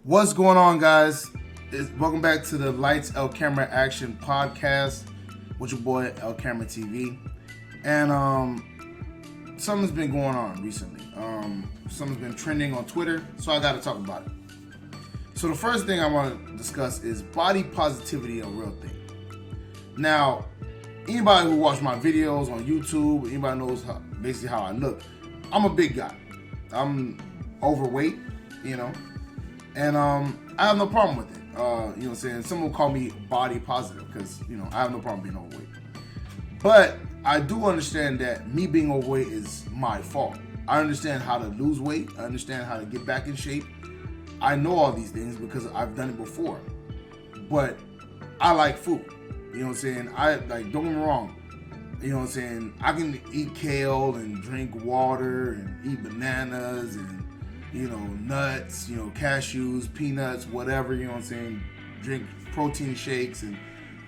What's going on, guys? Welcome back to the Lights L Camera Action podcast with your boy LCameraTV. And something's been going on recently. Something's been trending on Twitter, so I got to talk about it. So the first thing I want to discuss is body positivity, a real thing. Now, anybody who watched my videos on YouTube, anybody knows basically how I look. I'm a big guy. I'm overweight, and I have no problem with it. You know what I'm saying? Some will call me body positive because, I have no problem being overweight. But I do understand that me being overweight is my fault. I understand how to lose weight. I understand how to get back in shape. I know all these things because I've done it before. But I like food. You know what I'm saying? don't get me wrong. You know what I'm saying? I can eat kale and drink water and eat bananas and, nuts, cashews, peanuts, whatever, you know what I'm saying? Drink protein shakes and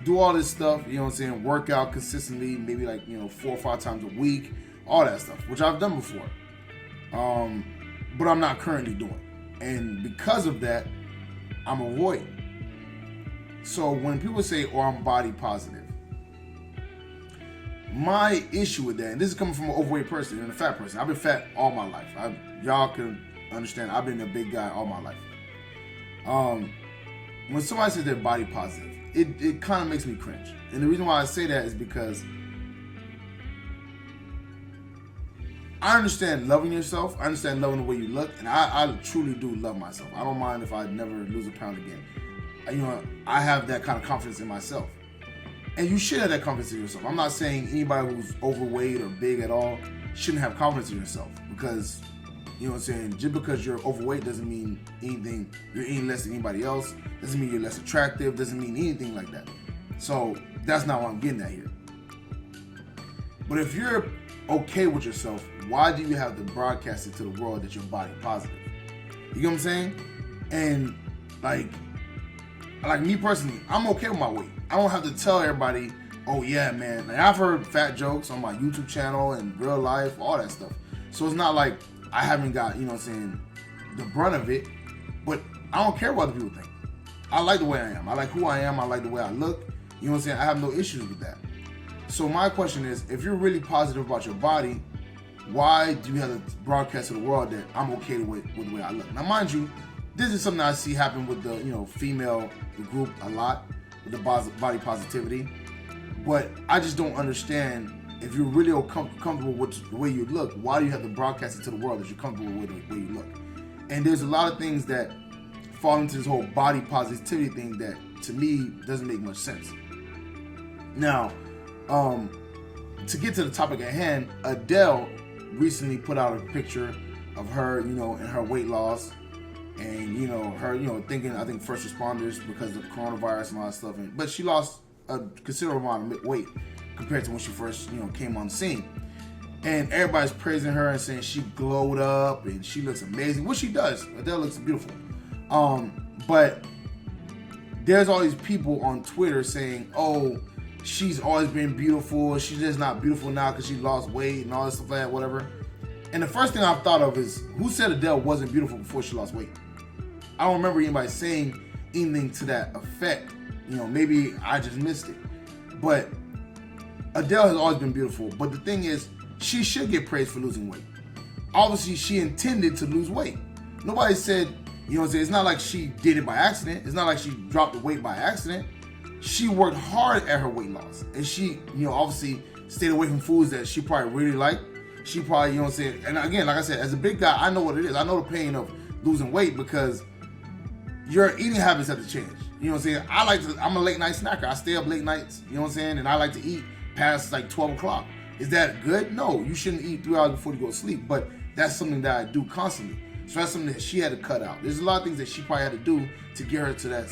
do all this stuff, you know what I'm saying? Work out consistently, maybe 4 or 5 times a week, all that stuff, which I've done before. But I'm not currently doing. And because of that, I'm avoiding. So when people say, oh, I'm body positive, my issue with that, and this is coming from an overweight person and a fat person. I've been fat all my life. Y'all can understand, I've been a big guy all my life. When somebody says they're body positive, it kind of makes me cringe. And the reason why I say that is because I understand loving yourself. I understand loving the way you look. And I truly do love myself. I don't mind if I never lose a pound again. I have that kind of confidence in myself. And you should have that confidence in yourself. I'm not saying anybody who's overweight or big at all shouldn't have confidence in yourself, because, you know what I'm saying, just because you're overweight doesn't mean anything, you're eating less than anybody else, doesn't mean you're less attractive, doesn't mean anything like that. So that's not what I'm getting at here. But if you're okay with yourself, why do you have to broadcast it to the world that you're body positive? You get what I'm saying? And like me personally, I'm okay with my weight. I don't have to tell everybody, oh yeah, man. Like, I've heard fat jokes on my YouTube channel and real life, all that stuff. So it's not like I haven't got, the brunt of it. But I don't care what other people think. I like the way I am. I like who I am. I like the way I look. You know what I'm saying? I have no issues with that. So my question is, if you're really positive about your body, why do you have to broadcast to the world that I'm okay with the way I look? Now, mind you, this is something I see happen with the, female group a lot, with the body positivity. But I just don't understand, if you're really comfortable with the way you look, why do you have to broadcast it to the world that you're comfortable with the way you look? And there's a lot of things that fall into this whole body positivity thing that, to me, doesn't make much sense. Now, to get to the topic at hand, Adele recently put out a picture of her, in her weight loss. And, her, thinking, I think, first responders because of coronavirus and all that stuff. But she lost a considerable amount of weight compared to when she first, came on the scene. And everybody's praising her and saying she glowed up and she looks amazing, which she does. Adele looks beautiful. But there's all these people on Twitter saying, oh, she's always been beautiful. She's just not beautiful now because she lost weight and all this stuff like that, whatever. And the first thing I thought of is, who said Adele wasn't beautiful before she lost weight? I don't remember anybody saying anything to that effect. Maybe I just missed it. But Adele has always been beautiful. But the thing is, she should get praised for losing weight. Obviously, she intended to lose weight. Nobody said, it's not like she did it by accident. It's not like she dropped the weight by accident. She worked hard at her weight loss. And she, obviously stayed away from foods that she probably really liked. She probably, and again, like I said, as a big guy, I know what it is. I know the pain of losing weight because your eating habits have to change. I'm a late night snacker. I stay up late nights, and I like to eat past 12 o'clock. Is that good? No, you shouldn't eat 3 hours before you go to sleep, but that's something that I do constantly. So that's something that she had to cut out. There's a lot of things that she probably had to do to get her to that,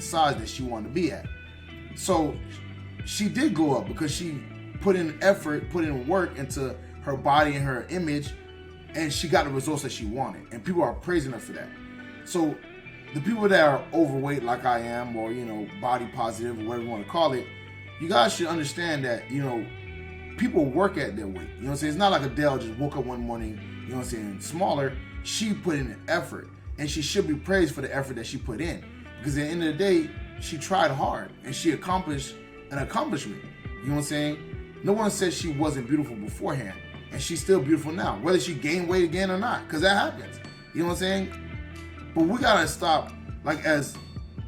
size that she wanted to be at. So she did go up because she put in effort, put in work into her body and her image, and she got the results that she wanted. And people are praising her for that. So the people that are overweight like I am, or, body positive, or whatever you want to call it, you guys should understand that, people work at their weight. It's not like Adele just woke up one morning, smaller. She put in an effort. and she should be praised for the effort that she put in. Because at the end of the day, she tried hard and she accomplished an accomplishment. You know what I'm saying? No one said she wasn't beautiful beforehand, and she's still beautiful now, whether she gained weight again or not, because that happens. You know what I'm saying? But we gotta stop, like, as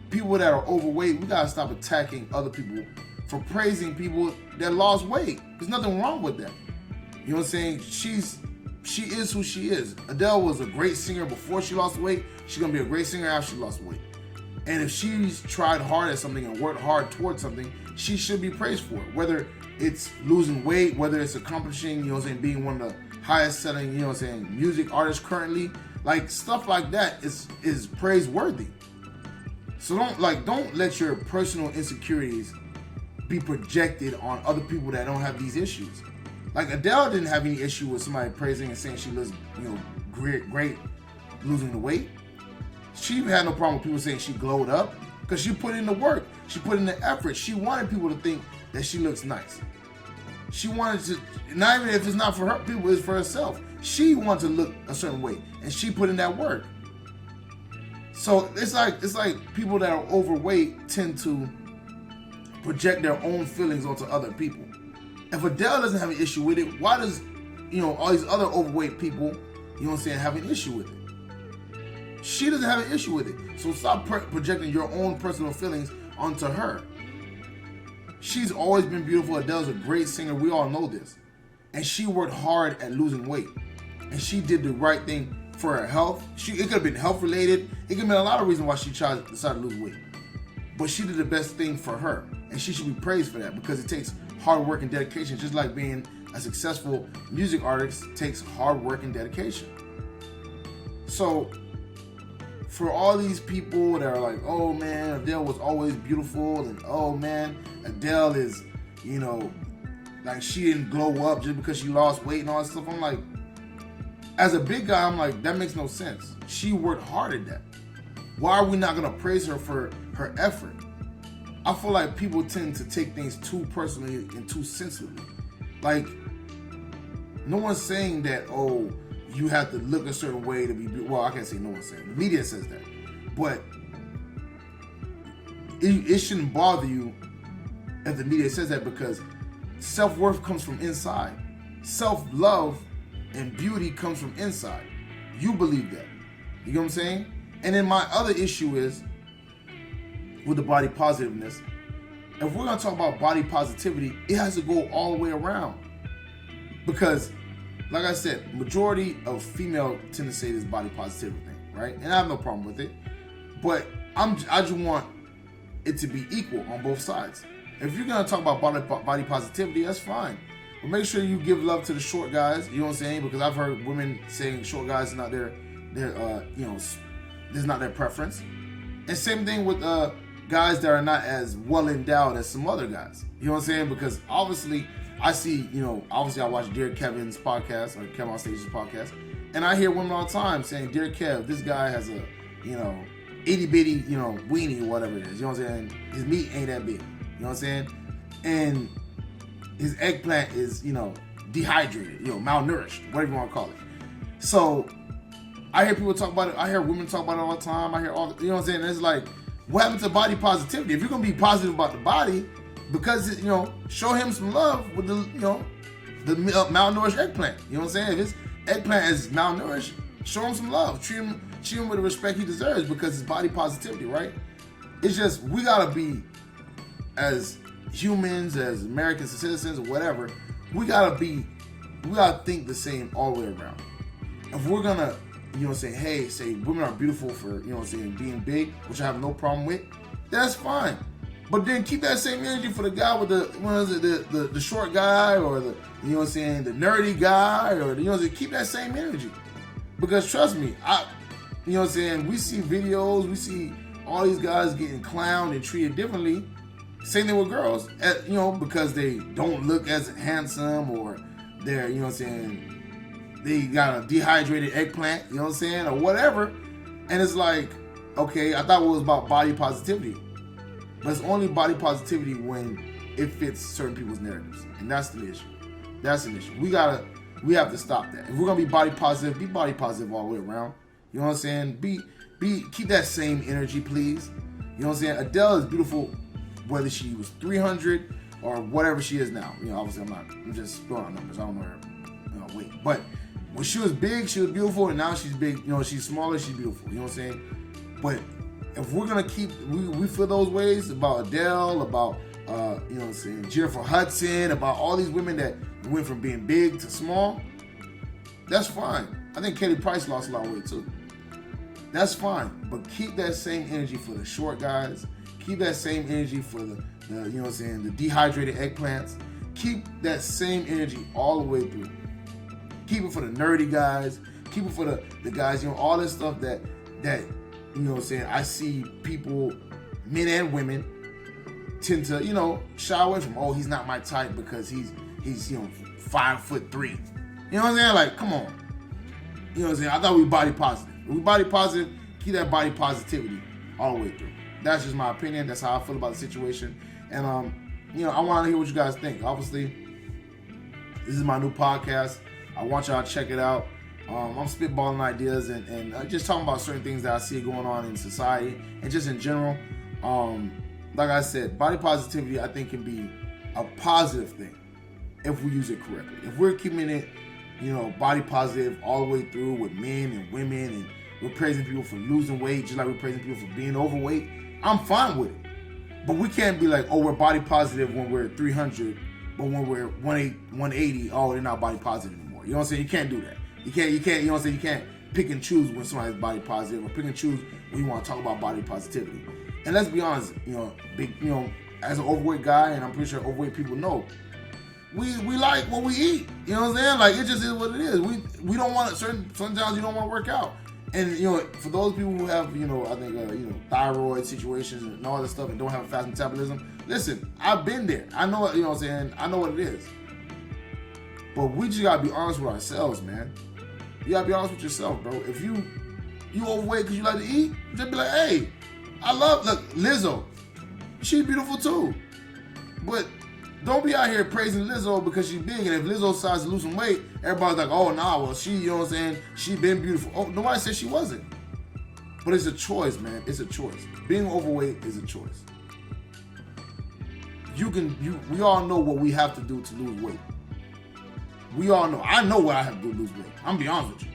people that are overweight, we gotta stop attacking other people for praising people that lost weight. There's nothing wrong with that. You know what I'm saying? She is who she is. Adele was a great singer before she lost weight. She's gonna be a great singer after she lost weight. And if she's tried hard at something and worked hard towards something, she should be praised for it. Whether it's losing weight, whether it's accomplishing, you know what I'm saying, being one of the highest selling, you know what I'm saying, music artists currently, like stuff like that is praiseworthy. So don't let your personal insecurities be projected on other people that don't have these issues. Like Adele didn't have any issue with somebody praising and saying she looks, you know, great losing the weight. She had no problem with people saying she glowed up because she put in the work. She put in the effort. She wanted people to think that she looks nice. She wanted to, not even if it's not for her people, it's for herself. She wanted to look a certain way, and she put in that work. So it's like people that are overweight tend to project their own feelings onto other people. If Adele doesn't have an issue with it, why does, you know, all these other overweight people, you know what I'm saying, have an issue with it? She doesn't have an issue with it. So stop projecting your own personal feelings onto her. She's always been beautiful. Adele's a great singer. We all know this. And she worked hard at losing weight. And she did the right thing for her health. It could have been health related. It could have been a lot of reasons why she decided to lose weight. But she did the best thing for her. And she should be praised for that because it takes hard work and dedication. Just like being a successful music artist takes hard work and dedication. So for all these people that are like, oh man, Adele was always beautiful, and oh man, Adele is, you know, like she didn't glow up just because she lost weight and all that stuff. I'm like, as a big guy, I'm like, that makes no sense. She worked hard at that. Why are we not gonna praise her for her effort? I feel like people tend to take things too personally and too sensitively. Like, no one's saying that, oh, you have to look a certain way to be, well, I can't say no one's saying. The media says that. But it shouldn't bother you if the media says that, because self-worth comes from inside. Self-love and beauty comes from inside. You believe that. You know what I'm saying? And then my other issue is with the body positiveness. If we're going to talk about body positivity, it has to go all the way around. Because like I said, majority of female tend to say this body positivity thing, right? And I have no problem with it. But I just want it to be equal on both sides. If you're gonna talk about body positivity, that's fine. But make sure you give love to the short guys, you know what I'm saying? Because I've heard women saying short guys are not their you know, this is not their preference. And same thing with guys that are not as well endowed as some other guys. You know what I'm saying? Because obviously I see, you know, obviously I watch Dear Kevin's podcast, or Kevin on Stage's podcast, and I hear women all the time saying, Dear Kev, this guy has a, you know, itty bitty, you know, weenie or whatever it is. You know what I'm saying? His meat ain't that big. You know what I'm saying? And his eggplant is, you know, dehydrated, you know, malnourished, whatever you want to call it. So I hear people talk about it. I hear women talk about it all the time. I hear all, you know what I'm saying? And it's like, what happened to body positivity? If you're going to be positive about the body, because, you know, show him some love with the, you know, the malnourished eggplant. You know what I'm saying? If his eggplant is malnourished, show him some love. Treat him with the respect he deserves, because it's body positivity, right? It's just, we gotta be, as humans, as American citizens, or whatever, we gotta think the same all the way around. If we're gonna, you know what I'm saying, hey, say women are beautiful for, you know what I'm saying, being big, which I have no problem with, that's fine. But then keep that same energy for the guy with the short guy, or the, you know what I'm saying, the nerdy guy, or the, you know what I'm saying, keep that same energy. Because trust me, you know what I'm saying, we see videos, we see all these guys getting clowned and treated differently. Same thing with girls, you know, because they don't look as handsome, or they're, you know what I'm saying, they got a dehydrated eggplant, you know what I'm saying, or whatever. And it's like, okay, I thought it was about body positivity. But it's only body positivity when it fits certain people's narratives. And that's the issue. That's an issue. We have to stop that. If we're gonna be body positive all the way around. You know what I'm saying? keep that same energy, please. You know what I'm saying? Adele is beautiful, whether she was 300 or whatever she is now. You know, obviously I'm just throwing out numbers. I don't know her weight. But when she was big, she was beautiful, and now she's big. You know, she's smaller, she's beautiful. You know what I'm saying? But if we're gonna we feel those ways about Adele, about you know what I'm saying, Jennifer Hudson, about all these women that went from being big to small, that's fine. I think Katie Price lost a lot of weight too. That's fine, but keep that same energy for the short guys. Keep that same energy for the you know what I'm saying, the dehydrated eggplants. Keep that same energy all the way through. Keep it for the nerdy guys. Keep it for the guys, you know, all this stuff that you know what I'm saying, I see people, men and women, tend to, you know, shy away from. Oh, he's not my type because he's you know 5'3". You know what I'm saying? Like, come on. You know what I'm saying? I thought we body positive. If we body positive, keep that body positivity all the way through. That's just my opinion. That's how I feel about the situation. And you know, I want to hear what you guys think. Obviously, this is my new podcast. I want y'all to check it out. I'm spitballing ideas and just talking about certain things that I see going on in society and just in general. Like I said, body positivity I think can be a positive thing if we use it correctly. If we're keeping it, you know, body positive all the way through with men and women, and we're praising people for losing weight just like we're praising people for being overweight, I'm fine with it. But we can't be like, oh, we're body positive when we're 300, but when we're 180, oh, they're not body positive anymore. You know what I'm saying? You can't do that. You can't, you know what I'm saying? You can't pick and choose when somebody's body positive, or pick and choose when you want to talk about body positivity. And let's be honest, you know, as an overweight guy, and I'm pretty sure overweight people know, we like what we eat. You know what I'm saying? Like, it just is what it is. We don't want to, sometimes you don't want to work out. And, you know, for those people who have, you know, I think, you know, thyroid situations and all this stuff and don't have a fast metabolism, listen, I've been there. I know what, you know what I'm saying? I know what it is. But we just got to be honest with ourselves, man. You got to be honest with yourself, bro. If you overweight because you like to eat, just be like, hey, look, Lizzo. She's beautiful too. But don't be out here praising Lizzo because she's big, and if Lizzo decides to lose some weight, everybody's like, oh, nah, well, she, you know what I'm saying, she been beautiful. Oh, nobody said she wasn't. But it's a choice, man. It's a choice. Being overweight is a choice. We all know what we have to do to lose weight. We all know. I know what I have to do to lose weight. I'm be honest with you.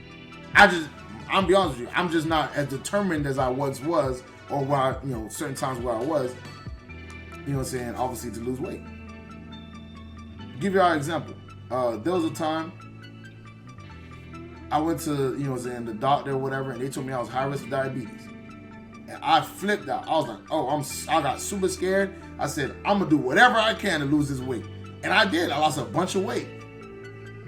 I'm be honest with you. I'm just not as determined as I once was, or where I, you know, certain times where I was, you know what I'm saying, obviously to lose weight. Give you an example. There was a time I went to, you know what I'm saying, the doctor or whatever, and they told me I was high risk of diabetes. And I flipped out. I was like, oh, I got super scared. I said, I'm gonna do whatever I can to lose this weight. And I did. I lost a bunch of weight.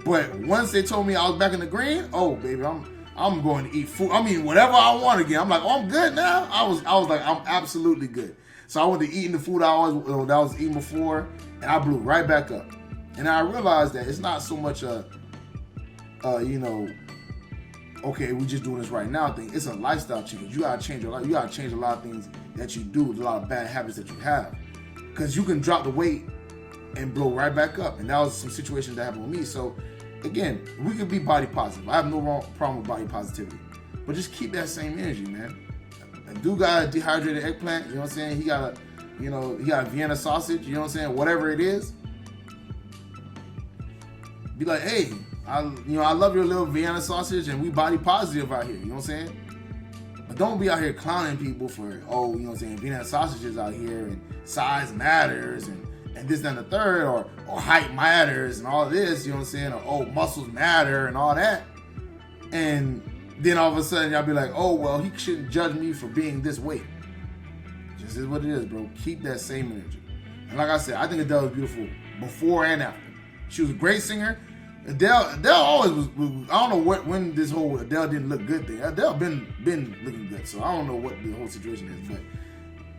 But once they told me I was back in the green, oh baby, I'm going to eat food. I mean, whatever I want again. I'm like, oh, I'm good now. I was like, I'm absolutely good. So I went to eating the food I was eating before, and I blew right back up. And I realized that it's not so much a you know, okay, we just doing this right now thing. It's a lifestyle change. You gotta change your life. You gotta change a lot of things that you do, a lot of bad habits that you have, because you can drop the weight and blow right back up. And that was some situations that happened with me. So again, we can be body positive. I have no problem with body positivity, but just keep that same energy, man. A dude got a dehydrated eggplant, you know what I'm saying? He got a Vienna sausage, you know what I'm saying? Whatever it is, be like, hey, I love your little Vienna sausage, and we body positive out here, you know what I'm saying? But don't be out here clowning people for, oh, you know what I'm saying, Vienna sausages out here, and size matters, and this, that, and the third, or height matters, and all this, you know what I'm saying? Or, oh, muscles matter, and all that. And then all of a sudden, y'all be like, oh, well, he shouldn't judge me for being this weight. Just is what it is, bro. Keep that same energy. And like I said, I think Adele was beautiful before and after. She was a great singer. Adele always was. I don't know when this whole Adele didn't look good thing. Adele been looking good, so I don't know what the whole situation is. But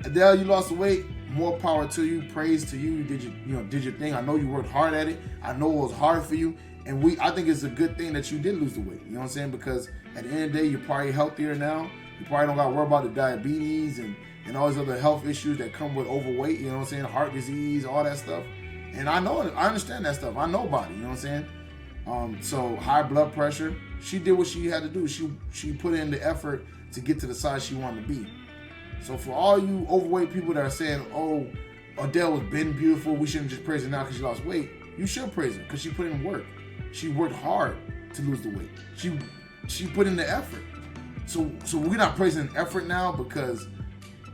Adele, you lost the weight. More power to you. Praise to you. You did your thing. I know you worked hard at it. I know it was hard for you, and I think it's a good thing that you did lose the weight. You know what I'm saying? Because at the end of the day, you're probably healthier now. You probably don't got to worry about the diabetes and all these other health issues that come with overweight. You know what I'm saying? Heart disease, all that stuff. And I know it. I understand that stuff. I know about it. You know what I'm saying? So high blood pressure. She did what she had to do. She put in the effort to get to the size she wanted to be. So for all you overweight people that are saying, oh, Adele was been beautiful, we shouldn't just praise her now because she lost weight. You should praise her because she put in work. She worked hard to lose the weight. She put in the effort. So we're not praising effort now because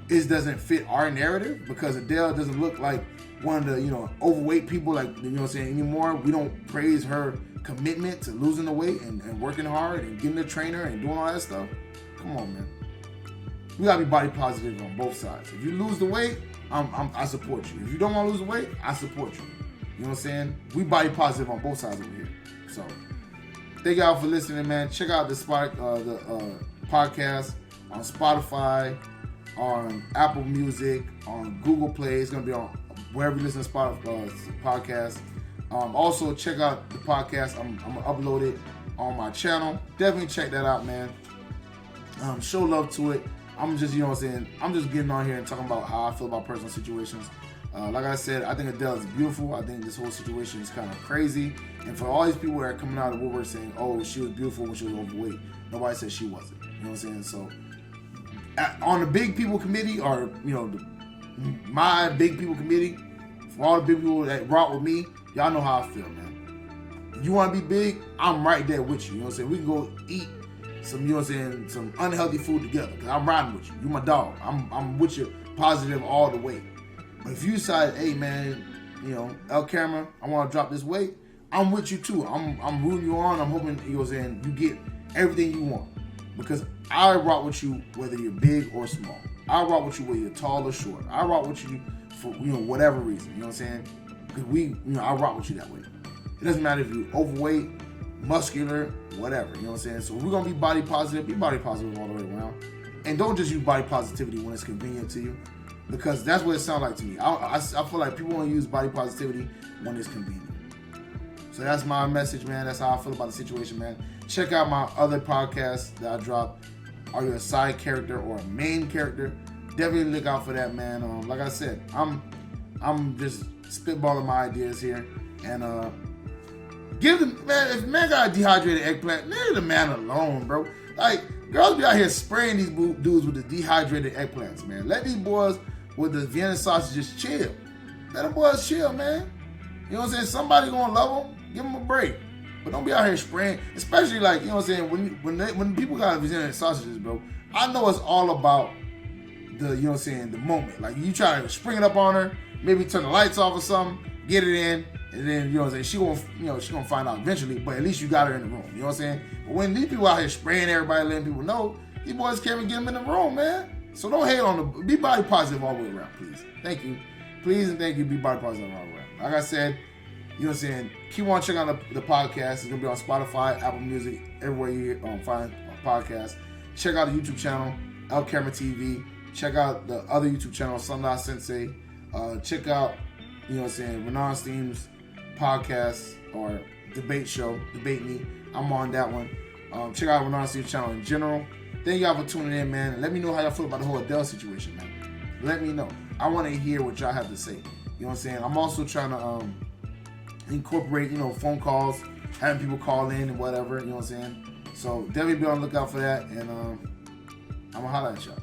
it doesn't fit our narrative, because Adele doesn't look like one of the, overweight people, like, anymore. We don't praise her commitment to losing the weight and working hard and getting a trainer and doing all that stuff. Come on, man. We gotta be body positive on both sides. If you lose the weight, I support you. If you don't want to lose the weight, I support you. You know what I'm saying? We body positive on both sides over here. So thank y'all for listening, man. Check out the podcast on Spotify, on Apple Music, on Google Play. It's gonna be on wherever you listen to podcasts. Also check out the podcast. I'm gonna upload it on my channel. Definitely check that out, man. Show love to it. I'm just, I'm just getting on here and talking about how I feel about personal situations. Like I said, I think Adele is beautiful. I think this whole situation is kind of crazy. And for all these people that are coming out of the woodwork saying, oh, she was beautiful when she was overweight, nobody said she wasn't. You know what I'm saying? So on the big people committee, or, my big people committee, for all the big people that rock with me, y'all know how I feel, man. If you want to be big, I'm right there with you. You know what I'm saying? We can go eat some, some unhealthy food together, because I'm riding with you. You my dog. I'm with you positive all the way. But if you decide, hey man, El Camera, I want to drop this weight, I'm with you too. I'm rooting you on. I'm hoping you get everything you want, because I rock with you whether you're big or small. I rock with you whether you're tall or short. I rock with you for whatever reason. You know what I'm saying? Because I rock with you that way. It doesn't matter if you're overweight, muscular, whatever. You know what I'm saying? So if we're gonna be body positive, be body positive all the way around, and don't just use body positivity when it's convenient to you, because that's what it sounds like to me. I feel like people want to use body positivity when it's convenient. So that's my message, man. That's how I feel about the situation, man. Check out my other podcasts that I drop. Are you a side character or a main character? Definitely look out for that, man. Like I said, I'm just spitballing my ideas here, and give the man, if a man got a dehydrated eggplant, leave the man alone, bro. Like, girls be out here spraying these dudes with the dehydrated eggplants, man. Let these boys with the Vienna sausages chill. Let them boys chill, man. You know what I'm saying? Somebody gonna love them. Give them a break. But don't be out here spraying, especially like, you know what I'm saying, when people got Vienna sausages, bro. I know it's all about the, the moment. Like, you try to spring it up on her, maybe turn the lights off or something, get it in, and then, she gonna find out eventually, but at least you got her in the room. You know what I'm saying? But when these people out here spraying everybody, letting people know, these boys can't even get them in the room, man. So don't hate on be body positive all the way around, please. Thank you. Please and thank you, be body positive all the way around. Like I said, keep on checking out the podcast. It's gonna be on Spotify, Apple Music, everywhere you find a podcast. Check out the YouTube channel, LCameraTV. Check out the other YouTube channel, Sundial Sensei. Check out, Renan Steam's podcast or debate show, Debate Me. I'm on that one. Check out Renan Steam's channel in general. Thank y'all for tuning in, man. And let me know how y'all feel about the whole Adele situation, man. Let me know. I want to hear what y'all have to say. You know what I'm saying? I'm also trying to incorporate, phone calls, having people call in and whatever. You know what I'm saying? So definitely be on the lookout for that. And I'm going to holler at y'all.